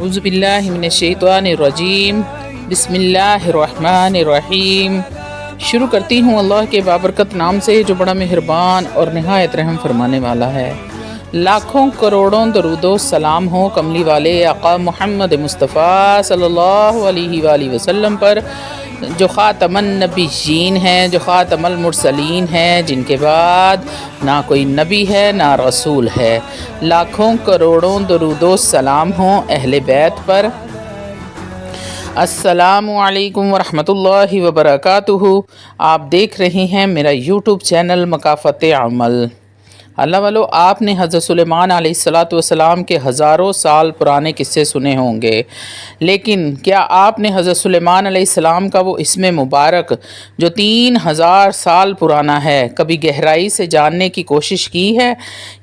اعوذ باللہ من الشیطان الرجیم بسم اللہ الرحمن الرحیم۔ شروع کرتی ہوں اللہ کے بابرکت نام سے جو بڑا مہربان اور نہایت رحم فرمانے والا ہے۔ لاکھوں کروڑوں درود و سلام ہو کملی والے آقا محمد مصطفیٰ صلی اللہ علیہ وآلہ وسلم پر، جو خاتم النبیین ہیں، جو خاتم المرسلین ہیں، جن کے بعد نہ کوئی نبی ہے نہ رسول ہے۔ لاکھوں کروڑوں درود و سلام ہوں اہل بیت پر۔ السلام علیکم ورحمۃ اللہ وبرکاتہ۔ آپ دیکھ رہے ہیں میرا یوٹیوب چینل مکافات عمل۔ اللہ والو، آپ نے حضرت سلیمان علیہ السلام کے ہزاروں سال پرانے قصے سنے ہوں گے، لیکن کیا آپ نے حضرت سلیمان علیہ السلام کا وہ اسم مبارک جو 3000 سال پرانا ہے کبھی گہرائی سے جاننے کی کوشش کی ہے؟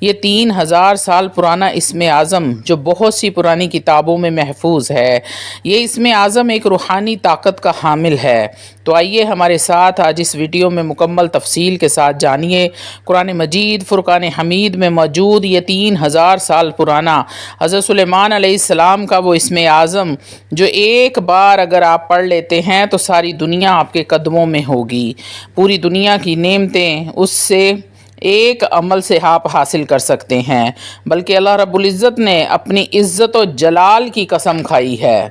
یہ 3000 سال پرانا اسم اعظم جو بہت سی پرانی کتابوں میں محفوظ ہے، یہ اسم اعظم ایک روحانی طاقت کا حامل ہے۔ تو آئیے ہمارے ساتھ آج اس ویڈیو میں مکمل تفصیل کے ساتھ جانیے قرآن مجید فرقان حمید میں موجود یہ 3000 سال پرانا حضرت سلیمان علیہ السلام کا وہ اسم اعظم جو ایک بار اگر آپ پڑھ لیتے ہیں تو ساری دنیا آپ کے قدموں میں ہوگی۔ پوری دنیا کی نعمتیں اس سے ایک عمل سے آپ حاصل کر سکتے ہیں، بلکہ اللہ رب العزت نے اپنی عزت و جلال کی قسم کھائی ہے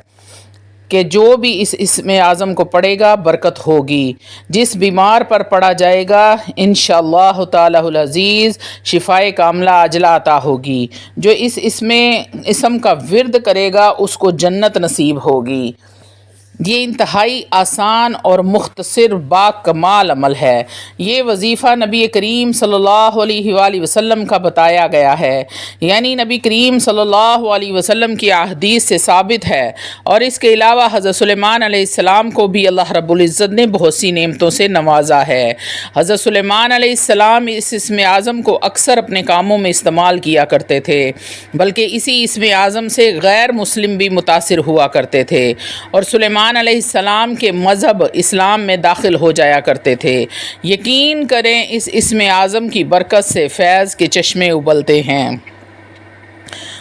کہ جو بھی اس اسم اعظم کو پڑھے گا برکت ہوگی۔ جس بیمار پر پڑھا جائے گا انشاءاللہ تعالی العزیز شفائے کاملہ عاجلہ عطا ہوگی۔ جو اس اسم کا ورد کرے گا اس کو جنت نصیب ہوگی۔ یہ انتہائی آسان اور مختصر با کمال عمل ہے۔ یہ وظیفہ نبی کریم صلی اللہ علیہ وآلہ وسلم کا بتایا گیا ہے، یعنی نبی کریم صلی اللہ علیہ وسلم کی احادیث سے ثابت ہے۔ اور اس کے علاوہ حضرت سلیمان علیہ السلام کو بھی اللہ رب العزت نے بہت سی نعمتوں سے نوازا ہے۔ حضرت سلیمان علیہ السلام اس اسم اعظم کو اکثر اپنے کاموں میں استعمال کیا کرتے تھے، بلکہ اسی اسم اعظم سے غیر مسلم بھی متاثر ہوا کرتے تھے اور سلیمان علیہ السلام کے مذہب اسلام میں داخل ہو جایا کرتے تھے۔ یقین کریں اس اسم اعظم کی برکت سے فیض کے چشمے ابلتے ہیں۔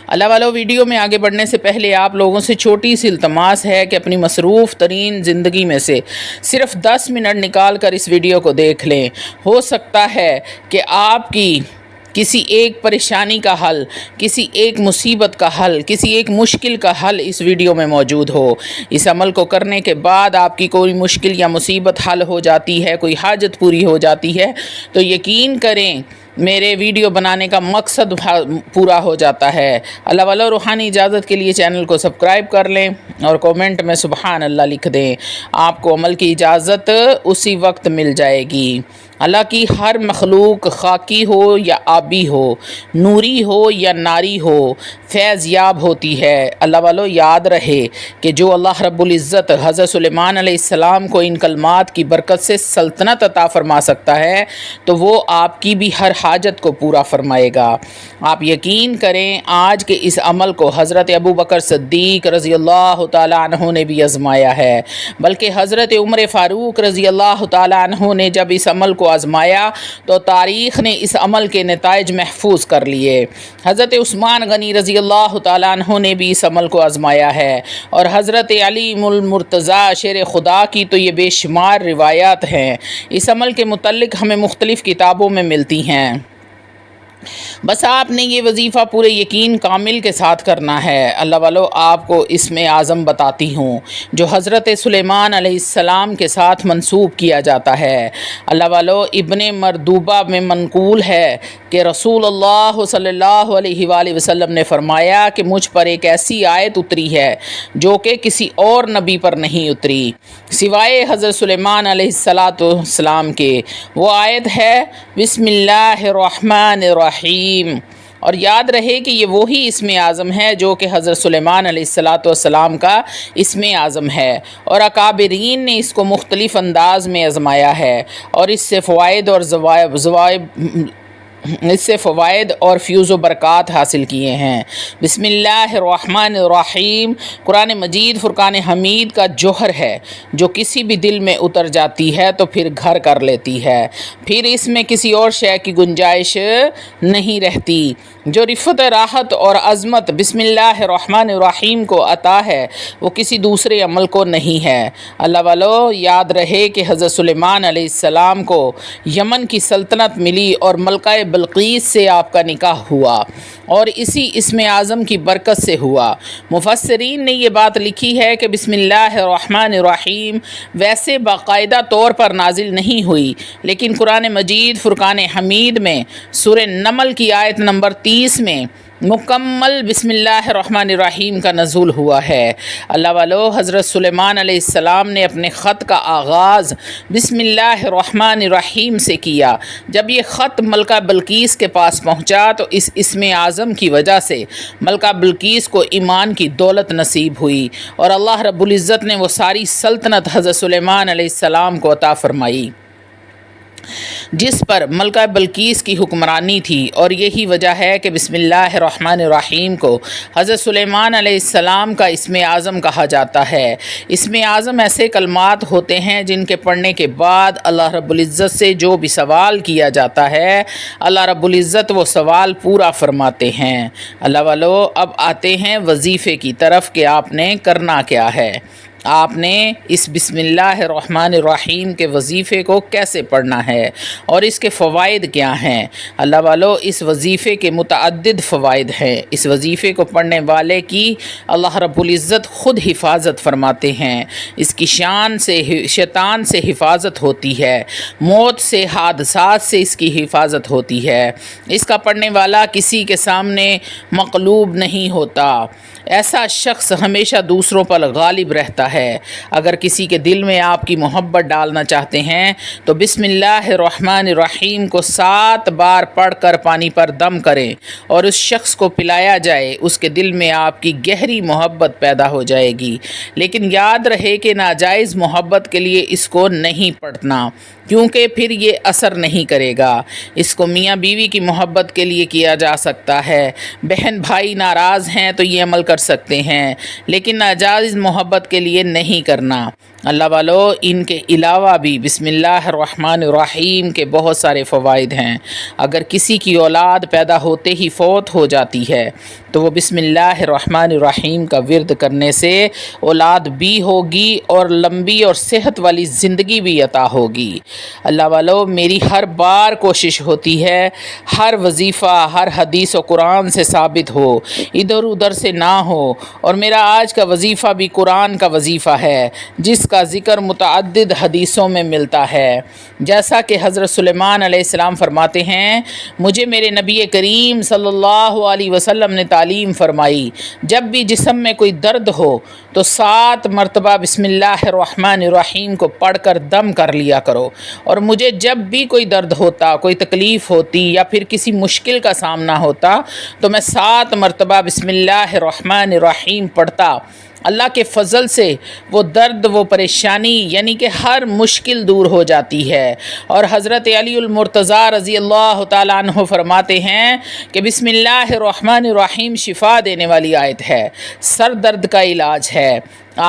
اللہ والو، ویڈیو میں آگے بڑھنے سے پہلے آپ لوگوں سے چھوٹی سی التماس ہے کہ اپنی مصروف ترین زندگی میں سے صرف 10 منٹ نکال کر اس ویڈیو کو دیکھ لیں۔ ہو سکتا ہے کہ آپ کی کسی ایک پریشانی کا حل، کسی ایک مصیبت کا حل، کسی ایک مشکل کا حل اس ویڈیو میں موجود ہو۔ اس عمل کو کرنے کے بعد آپ کی کوئی مشکل یا مصیبت حل ہو جاتی ہے، کوئی حاجت پوری ہو جاتی ہے، تو یقین کریں میرے ویڈیو بنانے کا مقصد پورا ہو جاتا ہے۔ اللہ والا، روحانی اجازت کے لیے چینل کو سبسکرائب کر لیں اور کومنٹ میں سبحان اللہ لکھ دیں۔ آپ کو عمل کی اجازت اسی وقت مل جائے گی۔ اللہ کی ہر مخلوق خاکی ہو یا آبی ہو، نوری ہو یا ناری ہو، فیض یاب ہوتی ہے۔ اللہ والو، یاد رہے کہ جو اللہ رب العزت حضرت سلیمان علیہ السلام کو ان کلمات کی برکت سے سلطنت عطا فرما سکتا ہے تو وہ آپ کی بھی ہر حاجت کو پورا فرمائے گا۔ آپ یقین کریں آج کے اس عمل کو حضرت ابو بکر صدیق رضی اللہ تعالیٰ عنہ نے بھی آزمایا ہے، بلکہ حضرت عمر فاروق رضی اللہ تعالیٰ عنہ نے جب اس عمل کو آزمایا تو تاریخ نے اس عمل کے نتائج محفوظ کر لیے۔ حضرت عثمان غنی رضی اللہ تعالیٰ عنہ نے بھی اس عمل کو آزمایا ہے، اور حضرت علی المرتضیٰ شیر خدا کی تو یہ بے شمار روایات ہیں اس عمل کے متعلق ہمیں مختلف کتابوں میں ملتی ہیں۔ بس آپ نے یہ وظیفہ پورے یقین کامل کے ساتھ کرنا ہے۔ اللہ والو، آپ کو اسم اعظم بتاتی ہوں جو حضرت سلیمان علیہ السلام کے ساتھ منسوب کیا جاتا ہے۔ اللہ والو، ابن مردوبہ میں منقول ہے کہ رسول اللہ صلی اللہ علیہ وآلہ وسلم نے فرمایا کہ مجھ پر ایک ایسی آیت اتری ہے جو کہ کسی اور نبی پر نہیں اتری سوائے حضرت سلیمان علیہ السلام کے۔ وہ آیت ہے بسم اللہ الرحمن الرحیم۔ اور یاد رہے کہ یہ وہی اسم اعظم ہے جو کہ حضرت سلیمان علیہ السلام کا اسم اعظم ہے، اور اکابرین نے اس کو مختلف انداز میں آزمایا ہے اور اس سے فوائد اور فیوز و برکات حاصل کیے ہیں۔ بسم اللہ الرحمن الرحیم قرآن مجید فرقان حمید کا جوہر ہے جو کسی بھی دل میں اتر جاتی ہے تو پھر گھر کر لیتی ہے، پھر اس میں کسی اور شے کی گنجائش نہیں رہتی۔ جو رفت راحت اور عظمت بسم اللہ الرحمن الرحیم کو عطا ہے وہ کسی دوسرے عمل کو نہیں ہے۔ اللہ والو، یاد رہے کہ حضرت سلیمان علیہ السلام کو یمن کی سلطنت ملی اور ملکہ بلقیس سے آپ کا نکاح ہوا اور اسی اسم اعظم کی برکت سے ہوا۔ مفسرین نے یہ بات لکھی ہے کہ بسم اللہ الرحمن الرحیم ویسے باقاعدہ طور پر نازل نہیں ہوئی، لیکن قرآن مجید فرقان حمید میں سورہ نمل کی آیت نمبر 30 میں مکمل بسم اللہ الرحمن الرحیم کا نزول ہوا ہے۔ اللہ والو، حضرت سلیمان علیہ السلام نے اپنے خط کا آغاز بسم اللہ الرحمن الرحیم سے کیا۔ جب یہ خط ملکہ بلقیس کے پاس پہنچا تو اس اسم اعظم کی وجہ سے ملکہ بلقیس کو ایمان کی دولت نصیب ہوئی اور اللہ رب العزت نے وہ ساری سلطنت حضرت سلیمان علیہ السلام کو عطا فرمائی جس پر ملکہ بلقیس کی حکمرانی تھی، اور یہی وجہ ہے کہ بسم اللہ الرحمن الرحیم کو حضرت سلیمان علیہ السلام کا اسم اعظم کہا جاتا ہے۔ اسم اعظم ایسے کلمات ہوتے ہیں جن کے پڑھنے کے بعد اللہ رب العزت سے جو بھی سوال کیا جاتا ہے اللہ رب العزت وہ سوال پورا فرماتے ہیں۔ اللہ والو، اب آتے ہیں وظیفے کی طرف کہ آپ نے کرنا کیا ہے۔ آپ نے اس بسم اللہ الرحمن الرحیم کے وظیفے کو کیسے پڑھنا ہے اور اس کے فوائد کیا ہیں۔ اللہ والو، اس وظیفے کے متعدد فوائد ہیں۔ اس وظیفے کو پڑھنے والے کی اللہ رب العزت خود حفاظت فرماتے ہیں۔ اس کی شیطان سے حفاظت ہوتی ہے، موت سے، حادثات سے اس کی حفاظت ہوتی ہے۔ اس کا پڑھنے والا کسی کے سامنے مغلوب نہیں ہوتا۔ ایسا شخص ہمیشہ دوسروں پر غالب رہتا ہے۔ اگر کسی کے دل میں آپ کی محبت ڈالنا چاہتے ہیں تو بسم اللہ الرحمن الرحیم کو 7 بار پڑھ کر پانی پر دم کریں اور اس شخص کو پلایا جائے، اس کے دل میں آپ کی گہری محبت پیدا ہو جائے گی۔ لیکن یاد رہے کہ ناجائز محبت کے لیے اس کو نہیں پڑھنا، کیونکہ پھر یہ اثر نہیں کرے گا۔ اس کو میاں بیوی کی محبت کے لیے کیا جا سکتا ہے۔ بہن بھائی ناراض ہیں تو یہ عمل کر سکتے ہیں، لیکن ناجائز محبت کے لیے نہیں کرنا۔ اللہ والو، ان کے علاوہ بھی بسم اللہ الرحمن الرحیم کے بہت سارے فوائد ہیں۔ اگر کسی کی اولاد پیدا ہوتے ہی فوت ہو جاتی ہے تو وہ بسم اللہ الرحمن الرحیم کا ورد کرنے سے اولاد بھی ہوگی اور لمبی اور صحت والی زندگی بھی عطا ہوگی۔ اللہ والو، میری ہر بار کوشش ہوتی ہے ہر وظیفہ ہر حدیث و قرآن سے ثابت ہو، ادھر ادھر سے نہ ہو، اور میرا آج کا وظیفہ بھی قرآن کا وظیفہ ہے جس کا ذکر متعدد حدیثوں میں ملتا ہے۔ جیسا کہ حضرت سلیمان علیہ السلام فرماتے ہیں، مجھے میرے نبی کریم صلی اللہ علیہ وسلم نے تعلیم فرمائی، جب بھی جسم میں کوئی درد ہو تو 7 مرتبہ بسم اللہ الرحمن الرحیم کو پڑھ کر دم کر لیا کرو، اور مجھے جب بھی کوئی درد ہوتا، کوئی تکلیف ہوتی یا پھر کسی مشکل کا سامنا ہوتا تو میں 7 مرتبہ بسم اللہ الرحمن الرحیم پڑھتا۔ اللہ کے فضل سے وہ درد، وہ پریشانی، یعنی کہ ہر مشکل دور ہو جاتی ہے۔ اور حضرت علی المرتضیٰ رضی اللہ تعالیٰ عنہ فرماتے ہیں کہ بسم اللہ الرحمن الرحیم شفا دینے والی آیت ہے، سر درد کا علاج ہے۔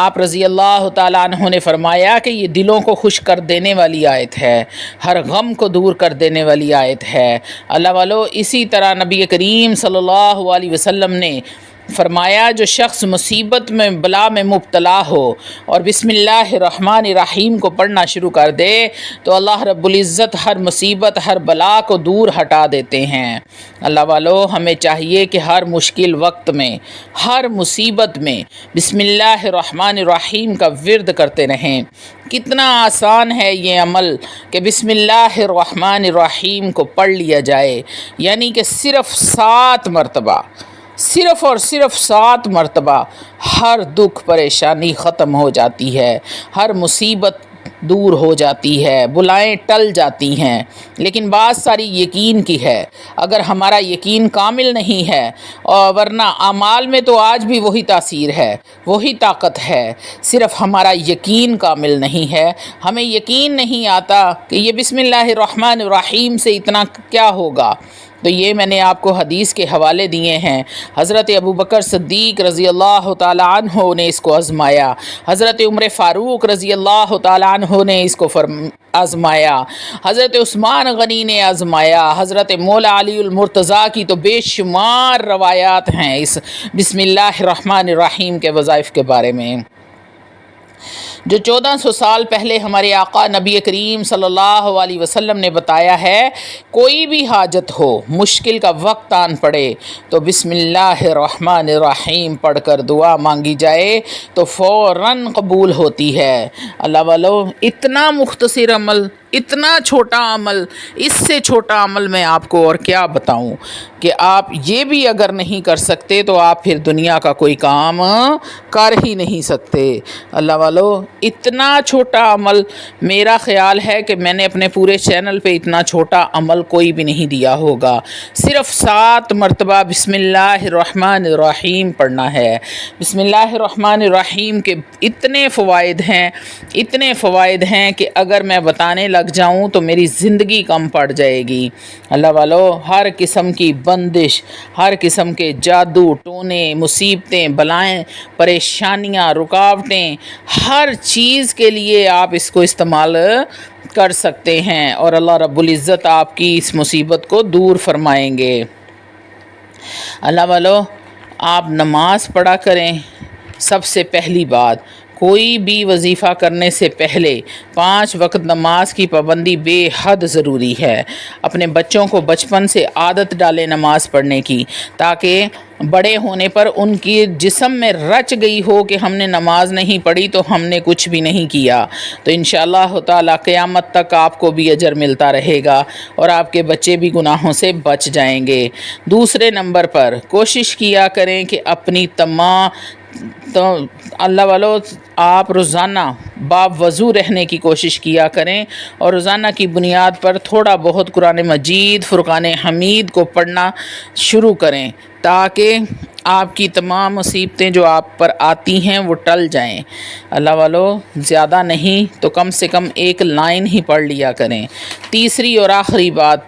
آپ رضی اللہ تعالیٰ عنہ نے فرمایا کہ یہ دلوں کو خوش کر دینے والی آیت ہے، ہر غم کو دور کر دینے والی آیت ہے۔ اللہ والو، اسی طرح نبی کریم صلی اللہ علیہ وسلم نے فرمایا، جو شخص مصیبت میں بلا میں مبتلا ہو اور بسم اللہ الرحمن الرحیم کو پڑھنا شروع کر دے تو اللہ رب العزت ہر مصیبت ہر بلا کو دور ہٹا دیتے ہیں۔ اللہ والو، ہمیں چاہیے کہ ہر مشکل وقت میں، ہر مصیبت میں بسم اللہ الرحمن الرحیم کا ورد کرتے رہیں۔ کتنا آسان ہے یہ عمل کہ بسم اللہ الرحمن الرحیم کو پڑھ لیا جائے، یعنی کہ صرف 7 مرتبہ، صرف اور صرف 7 مرتبہ ہر دکھ پریشانی ختم ہو جاتی ہے، ہر مصیبت دور ہو جاتی ہے، بلائیں ٹل جاتی ہیں۔ لیکن بات ساری یقین کی ہے۔ اگر ہمارا یقین کامل نہیں ہے، اور ورنہ اعمال میں تو آج بھی وہی تاثیر ہے، وہی طاقت ہے، صرف ہمارا یقین کامل نہیں ہے۔ ہمیں یقین نہیں آتا کہ یہ بسم اللہ الرحمن الرحیم سے اتنا کیا ہوگا، تو یہ میں نے آپ کو حدیث کے حوالے دیے ہیں۔ حضرت ابوبکر صدیق رضی اللہ تعالیٰ عنہ نے اس کو آزمایا، حضرت عمر فاروق رضی اللہ تعالیٰ عنہ نے اس کو آزمایا، حضرت عثمان غنی نے آزمایا، حضرت مولا علی المرتضیٰ کی تو بے شمار روایات ہیں اس بسم اللہ الرحمن الرحیم کے وظائف کے بارے میں، جو 1400 سال پہلے ہمارے آقا نبی کریم صلی اللہ علیہ وسلم نے بتایا ہے۔ کوئی بھی حاجت ہو، مشکل کا وقت آن پڑے تو بسم اللہ الرحمن الرحیم پڑھ کر دعا مانگی جائے تو فوراً قبول ہوتی ہے۔ اللہ والو، اتنا مختصر عمل، اتنا چھوٹا عمل، اس سے چھوٹا عمل میں آپ کو اور کیا بتاؤں کہ آپ یہ بھی اگر نہیں کر سکتے تو آپ پھر دنیا کا کوئی کام کر ہی نہیں سکتے۔ اللہ والو، اتنا چھوٹا عمل، میرا خیال ہے کہ میں نے اپنے پورے چینل پہ اتنا چھوٹا عمل کوئی بھی نہیں دیا ہوگا۔ صرف 7 مرتبہ بسم اللہ الرحمن الرحیم پڑھنا ہے۔ بسم اللہ الرحمن الرحیم کے اتنے فوائد ہیں کہ اگر میں بتانے لگ جاؤں تو میری زندگی کم پڑ جائے گی۔ اللہ والو، ہر قسم کی بندش، ہر قسم کے جادو ٹونے، مصیبتیں، بلائیں، پریشانیاں، رکاوٹیں، ہر چیز کے لیے آپ اس کو استعمال کر سکتے ہیں اور اللہ رب العزت آپ کی اس مصیبت کو دور فرمائیں گے۔ اللہ والو، آپ نماز پڑھا کریں۔ سب سے پہلی بات، کوئی بھی وظیفہ کرنے سے پہلے 5 وقت نماز کی پابندی بے حد ضروری ہے۔ اپنے بچوں کو بچپن سے عادت ڈالیں نماز پڑھنے کی، تاکہ بڑے ہونے پر ان کی جسم میں رچ گئی ہو کہ ہم نے نماز نہیں پڑھی تو ہم نے کچھ بھی نہیں کیا۔ تو انشاءاللہ تعالی قیامت تک آپ کو بھی اجر ملتا رہے گا اور آپ کے بچے بھی گناہوں سے بچ جائیں گے۔ دوسرے نمبر پر کوشش کیا کریں کہ اپنی تو اللہ والو، آپ روزانہ باوضو رہنے کی کوشش کیا کریں اور روزانہ کی بنیاد پر تھوڑا بہت قرآن مجید، فرقان حمید کو پڑھنا شروع کریں، تاکہ آپ کی تمام مصیبتیں جو آپ پر آتی ہیں وہ ٹل جائیں۔ اللہ والو، زیادہ نہیں تو کم سے کم 1 لائن ہی پڑھ لیا کریں۔ تیسری اور آخری بات،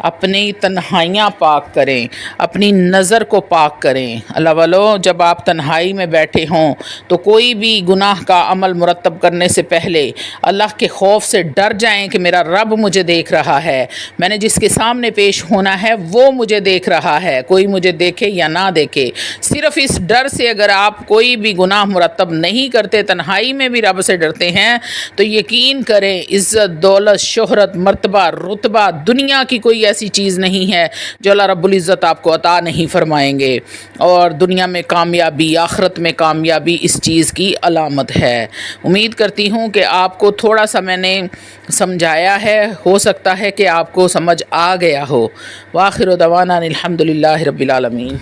اپنی تنہائیاں پاک کریں، اپنی نظر کو پاک کریں۔ اللہ والو، جب آپ تنہائی میں بیٹھے ہوں تو کوئی بھی گناہ کا عمل مرتب کرنے سے پہلے اللہ کے خوف سے ڈر جائیں کہ میرا رب مجھے دیکھ رہا ہے، میں نے جس کے سامنے پیش ہونا ہے وہ مجھے دیکھ رہا ہے، کوئی مجھے دیکھے یا نہ دیکھے۔ صرف اس ڈر سے اگر آپ کوئی بھی گناہ مرتب نہیں کرتے، تنہائی میں بھی رب سے ڈرتے ہیں، تو یقین کریں عزت، دولت، شہرت، مرتبہ، رتبہ، دنیا کی کوئی ایسی چیز نہیں ہے جو اللہ رب العزت آپ کو عطا نہیں فرمائیں گے، اور دنیا میں کامیابی، آخرت میں کامیابی اس چیز کی علامت ہے۔ امید کرتی ہوں کہ آپ کو تھوڑا سا میں نے سمجھایا ہے، ہو سکتا ہے کہ آپ کو سمجھ آ گیا ہو۔ وآخر دعوانا الحمدللہ رب العالمین۔